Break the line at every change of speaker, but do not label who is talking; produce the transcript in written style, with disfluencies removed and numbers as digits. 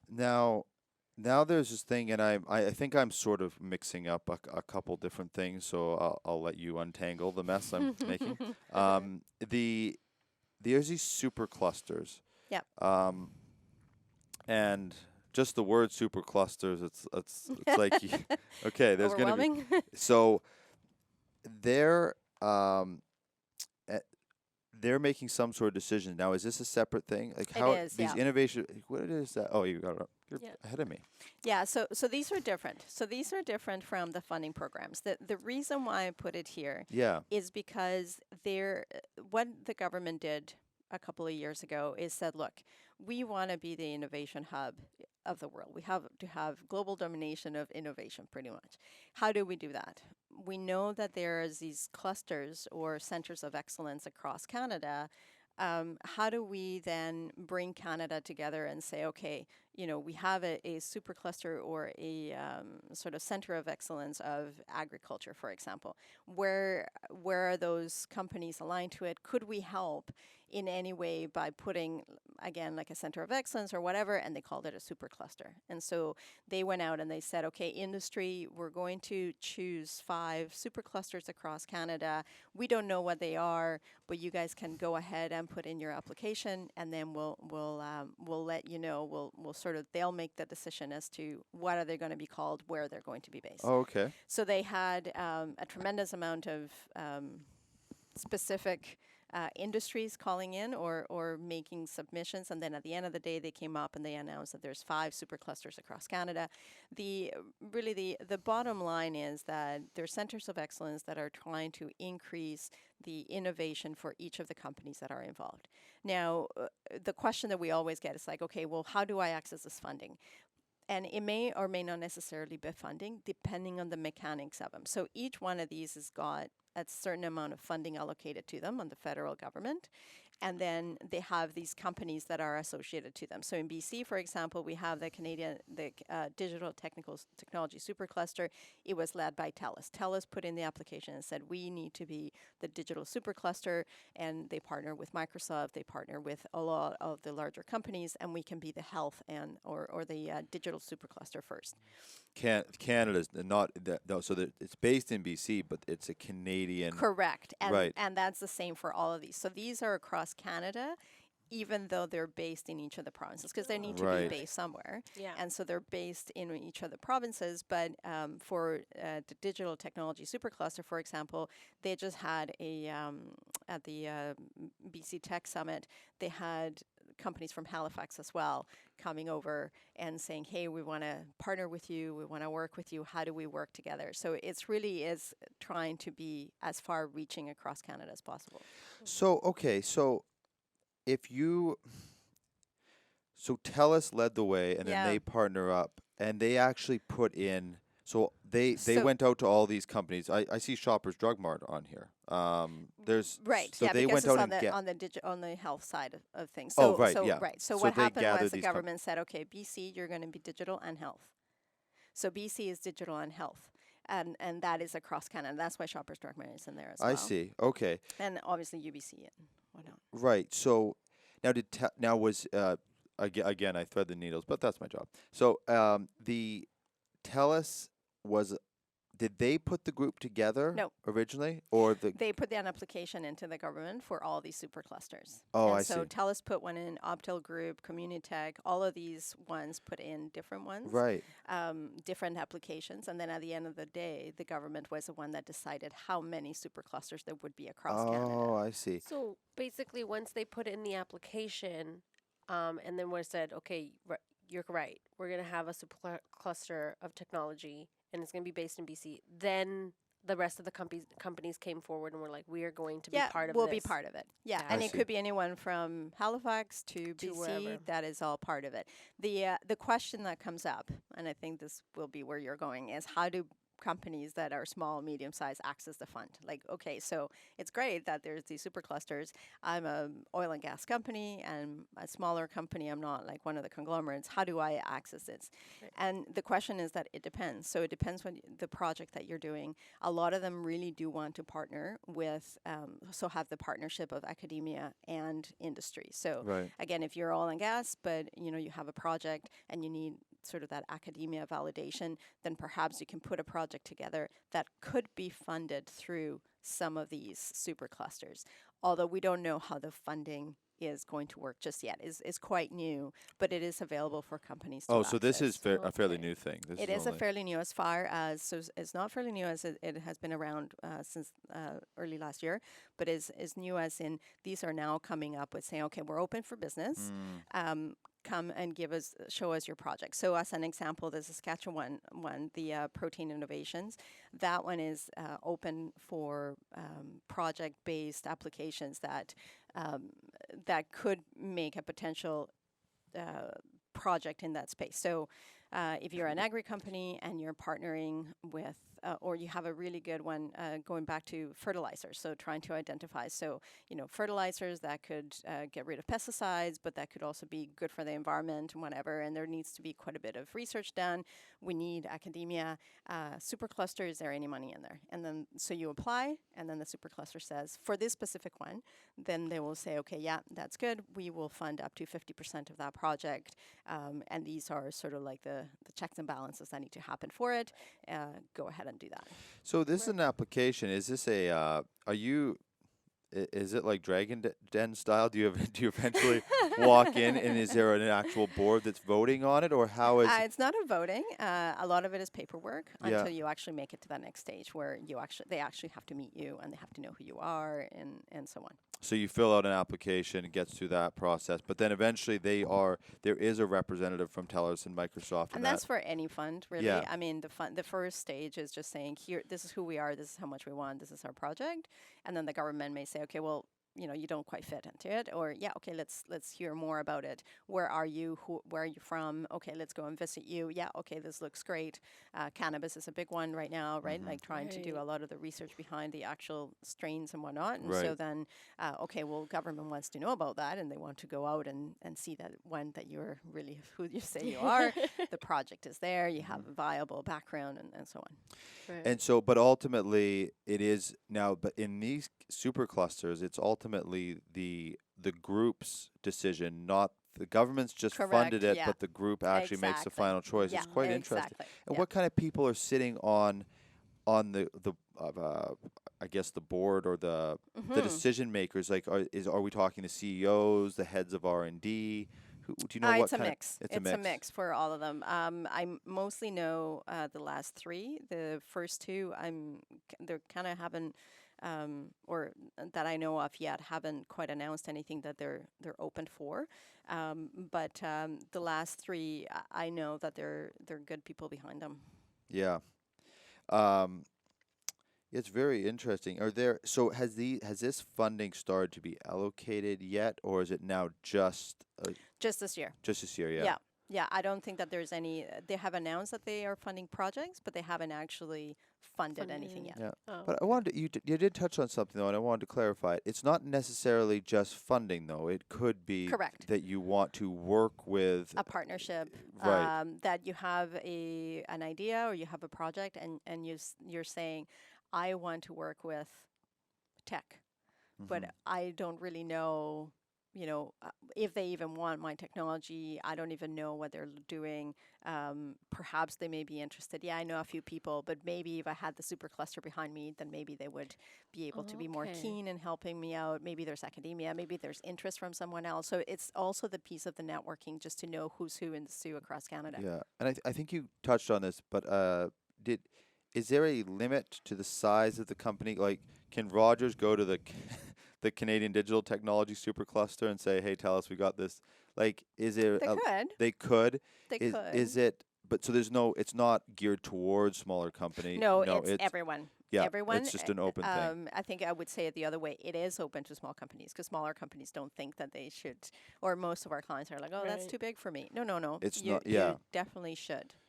Now, now there's this thing, and I think I'm sort of mixing up a couple different things, so I'll let you untangle the mess I'm making. The there's these super clusters,
Yep.
um, and just the word super clusters, it's like, okay, there's gonna be
Overwhelming.
so they're um, eh, they're making some sort of decision now. Is this a separate thing? Like
It
how
is,
these
yeah.
innovation? What is that? Oh, you got it up. You're
Yeah.
ahead of me.
Yeah, so these are different. So these are different from the funding programs. The reason why I put it here
Yeah.
is because what the government did a couple of years ago is said, look, we want to be the innovation hub of the world. We have to have global domination of innovation pretty much. How do we do that? We know that there's these clusters or centers of excellence across Canada. How do we then bring Canada together and say, okay, we have a supercluster or a sort of center of excellence of agriculture, for example. Where are those companies aligned to it? Could we help in any way by putting, again, like a center of excellence or whatever? And they called it a supercluster. And so they went out and they said, okay, industry, we're going to choose 5 superclusters across Canada. We don't know what they are, but you guys can go ahead and put in your application, and then we'll let you know. We'll sort of, they'll make the decision as to what are they going to be called, where they're going to be based.
Oh, okay.
So they had a tremendous amount of specific industries calling in or making submissions, and then at the end of the day, they came up and they announced that there's 5 superclusters across Canada. The bottom line is that there's centers of excellence that are trying to increase the innovation for each of the companies that are involved. Now, the question that we always get is like, okay, well, how do I access this funding? And it may or may not necessarily be funding, depending on the mechanics of them. So each one of these has got a certain amount of funding allocated to them on the federal government. And then they have these companies that are associated to them. So in BC, for example, we have the Digital Technology Supercluster. It was led by TELUS. TELUS put in the application and said, we need to be the digital supercluster, and they partner with Microsoft. They partner with a lot of the larger companies, and we can be the health and or the digital supercluster first.
Canada's not that, no, so that it's based in BC, but it's a Canadian.
Correct.
Right.
And that's the same for all of these. So these are across Canada, even though they're based in each of the provinces, because they need to
Right.
be based somewhere.
Yeah.
And so they're based in each of the provinces. But for the Digital Technology Supercluster, for example, they just had at the BC Tech Summit, they had companies from Halifax as well coming over and saying, hey, we want to partner with you, we want to work with you, how do we work together? So it's really is trying to be as far reaching across Canada as possible.
So okay, so if you so TELUS led the way, and then
Yeah.
they partner up, and they actually put in. So they
So-
went out to all these companies. I see Shoppers Drug Mart on here. There's
Right,
So
yeah,
they
because
went
it's
out and get.
on the health side of things.
Oh,
So,
right,
so
yeah.
right. So
So
what
they
happened
gathered
was the
these com-
government said, okay, BC, you're going to be digital and health. So BC is digital and health. And that is across Canada. That's why Shoppers Drug Mart is in there as well.
I see. Okay.
And obviously UBC and whatnot.
Right. So now was again I thread the needles, but that's my job. So the TELUS was did they put the group together
No.
originally, or the
They put an application into the government for all these superclusters.
Oh,
and
I
so
see.
TELUS put one in, Optel Group, Communitech, all of these ones put in different ones,
right?
different applications. And then at the end of the day, the government was the one that decided how many superclusters there would be across
Oh,
Canada.
I see.
So basically, once they put in the application, and then we said, okay, you're right, we're going to have a super cluster of technology, and it's going to be based in BC. Then the rest of the companies came forward and were like, we are going to be part of
we'll
this.
be part of it. Yeah,
Yeah.
and
I
it
see.
could be anyone from Halifax to BC.
wherever.
That is all part of it. The question that comes up, and I think this will be where you're going, is how do companies that are small, medium size access the fund. Like, okay, so it's great that there's these superclusters. I'm a oil and gas company and a smaller company. I'm not like one of the conglomerates. How do I access this?
Right.
And the question is that it depends. So it depends on the project that you're doing. A lot of them really do want to partner with, so have the partnership of academia and industry. So
Right.
again, if you're oil and gas, but you have a project and you need sort of that academia validation, then perhaps you can put a project together that could be funded through some of these superclusters. Although we don't know how the funding is going to work just yet. Is quite new, but it is available for companies to
Oh, so this is
access.
a fairly
Okay.
new thing. This
It is a
only-
fairly new as far as, so it's not fairly new as it has been around since early last year, but is new as in these are now coming up with saying, okay, we're open for business. Come and show us your project. So as an example, the Saskatchewan one, the protein innovations, that one is open for project-based applications that that could make a potential project in that space. So if you're an agri company and you're partnering with, or you have a really good one going back to fertilizers, so trying to identify, so, fertilizers that could get rid of pesticides, but that could also be good for the environment and whatever, and there needs to be quite a bit of research done. We need academia. Supercluster, is there any money in there? And then, so you apply, and then the supercluster says, for this specific one, then they will say, okay, yeah, that's good. We will fund up to 50% of that project. And these are sort of like the checks and balances that need to happen for it. Go ahead and do that.
So this is an application. Is this is it like Dragon Den style? Do you eventually walk in, and is there an actual board that's voting on it, or how is?
It's not a voting. A lot of it is paperwork
Yeah.
until you actually make it to that next stage where they actually have to meet you and they have to know who you are and so on.
So you fill out an application, it gets through that process, but then eventually there is a representative from TELUS and Microsoft.
And that's for any fund, really.
Yeah.
I mean, the first stage is just saying, here, this is who we are, this is how much we want, this is our project. And then the government may say, okay, well, you don't quite fit into it, or yeah, okay, let's hear more about it. Where are you? Where are you from? Okay, let's go and visit you. Yeah, okay, this looks great. Cannabis is a big one right now, right? Like trying to do a
Right.
lot of the research behind the actual strains and whatnot. And
Right.
so then, okay, well, government wants to know about that, and they want to go out and see that one that you're really who you say you are. The project is there. You have a viable background, and so on.
Right.
And so, but ultimately, it is now. But in these superclusters, it's ultimately the group's decision, not the government's just funded
Correct,
it,
yeah.
but the group actually makes the
Exactly.
final choice.
Yeah,
It's quite interesting.
exactly.
And
Yeah.
what kind of people are sitting on the I guess the board or the decision makers? Like, are we talking the CEOs, the heads of R&D? Do you know what
It's a
kind
mix.
It's
a mix for all of them. I mostly know the last three. The first two, they're kind of haven't, or that I know of yet, haven't quite announced anything that they're open for. But the last three, I know that they're good people behind them.
Yeah. It's very interesting. Has this funding started to be allocated yet, or is it now just
Just this year.
this year? Yeah.
Yeah, I don't think that there's any. They have announced that they are funding projects, but they haven't actually funded anything yet.
Yeah.
Oh,
But I wanted you did touch on something though, and I wanted to clarify it. It's not necessarily just funding though. It could be
Correct.
that you want to work with
A partnership,
Right.
that you have an idea or you have a project, and you're saying, I want to work with tech, but I don't really know, if they even want my technology. I don't even know what they're doing. Perhaps they may be interested. Yeah, I know a few people, but maybe if I had the supercluster behind me, then maybe they would be able to be more
Okay.
keen in helping me out. Maybe there's academia, maybe there's interest from someone else. So it's also the piece of the networking just to know who's who in the stew across Canada.
Yeah. And I think you touched on this, but is there a limit to the size of the company? Like, can Rogers go to the the Canadian Digital Technology Supercluster and say, "Hey, tell us we got this"? Like, is there?
They could.
They could.
They
is,
could.
Is it? But so there's no. It's not geared towards smaller company.
No, it's everyone.
Yeah,
Everyone.
it's just an open thing.
I think I would say it the other way. It is open to small companies because smaller companies don't think that they should, or most of our clients are like, "Oh, that's
Right.
too big for me." No.
It's
you,
not- yeah.
You definitely should.